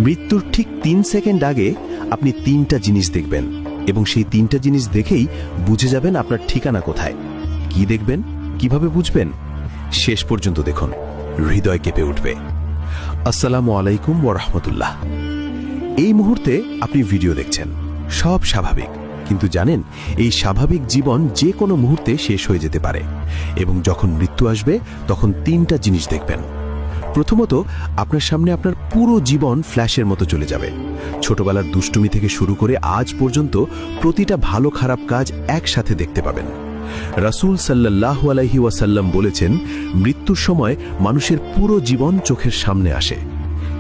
মৃত্যুর ঠিক ৩ সেকেন্ড আগে আপনি ৩টা জিনিস দেখবেন এবং সেই ৩টা জিনিস দেখেই বুঝে যাবেন আপনার ঠিকানা কোথায়। কি দেখবেন, কিভাবে বুঝবেন? শেষ পর্যন্ত দেখুন, হৃদয় কেঁপে উঠবে। আসসালামু আলাইকুম ওয়া রাহমাতুল্লাহ। এই মুহূর্তে আপনি ভিডিও দেখছেন, সব স্বাভাবিক, কিন্তু জানেন এই স্বাভাবিক জীবন যে কোনো মুহূর্তে শেষ হয়ে যেতে পারে এবং যখন মৃত্যু আসবে তখন ৩টা জিনিস দেখবেন। প্রথমত, আপনার সামনে আপনার পুরো জীবন ফ্ল্যাশের মতো চলে যাবে। ছোটবেলার দুষ্টুমি থেকে শুরু করে আজ পর্যন্ত প্রতিটা ভালো খারাপ কাজ একসাথে দেখতে পাবেন। রাসূল সাল্লাল্লাহু আলাইহি ওয়াসাল্লাম বলেছেন, মৃত্যুর সময় মানুষের পুরো জীবন চোখের সামনে আসে।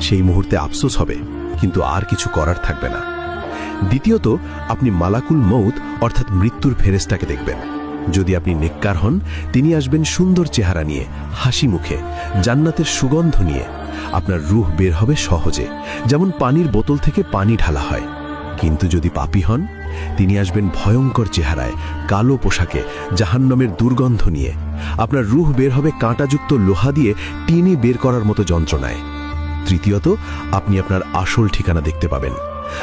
সেই মুহূর্তে আফসোস হবে, কিন্তু আর কিছু করার থাকবে না। দ্বিতীয়ত, আপনি মালাকুল মউত অর্থাৎ মৃত্যুর ফেরেশতাকে দেখবেন। যদি আপনি নেককার হন, তিনি আসবেন সুন্দর চেহারা নিয়ে, হাসি মুখে, জান্নাতের সুগন্ধ নিয়ে। আপনার রূহ বের হবে সহজে, যেমন পানির বোতল থেকে পানি ঢালা হয়। কিন্তু যদি পাপী হন, তিনি আসবেন ভয়ঙ্কর চেহারায়, কালো পোশাকে, জাহান্নামের দুর্গন্ধ নিয়ে। আপনার রূহ বের হবে কাঁটাযুক্ত লোহা দিয়ে টেনে বের করার মতো যন্ত্রণায়। তৃতীয়ত, আপনি আপনার আসল ঠিকানা দেখতে পাবেন।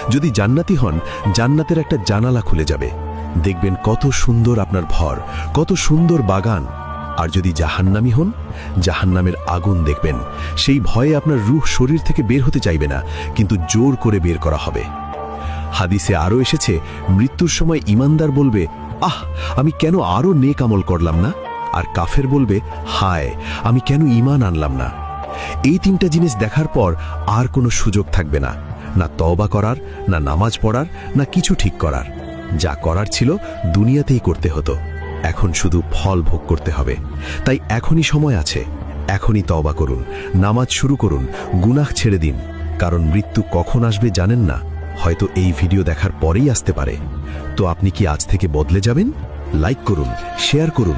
যদি জান্নাতি হন, জান্নাতের একটা জানালা খুলে যাবে, দেখবেন কত সুন্দর আপনার ঘর, কত সুন্দর বাগান। আর যদি জাহান্নামী হন, জাহান্নামের আগুন দেখবেন। সেই ভয়ে আপনার রূহ শরীর থেকে বের হতে চাইবে না, কিন্তু জোর করে বের করা হবে। হাদিসে আরও এসেছে, মৃত্যুর সময় ঈমানদার বলবে, আহ, আমি কেন আরও নেক আমল করলাম না? আর কাফের বলবে, হায়, আমি কেন ঈমান আনলাম না? এই ৩টা জিনিস দেখার পর আর কোনো সুযোগ থাকবে না, না তওবা করার, না নামাজ পড়ার, না কিছু ঠিক করার। যা করার ছিল দুনিয়াতেই করতে হতো, এখন শুধু ফল ভোগ করতে হবে। তাই এখনই সময় আছে, এখনই তওবা করুন, নামাজ শুরু করুন, গুনাহ ছেড়ে দিন। কারণ মৃত্যু কখন আসবে জানেন না, হয়তো এই ভিডিও দেখার পরেই আসতে পারে। তো আপনি কি আজ থেকে বদলে যাবেন? লাইক করুন, শেয়ার করুন।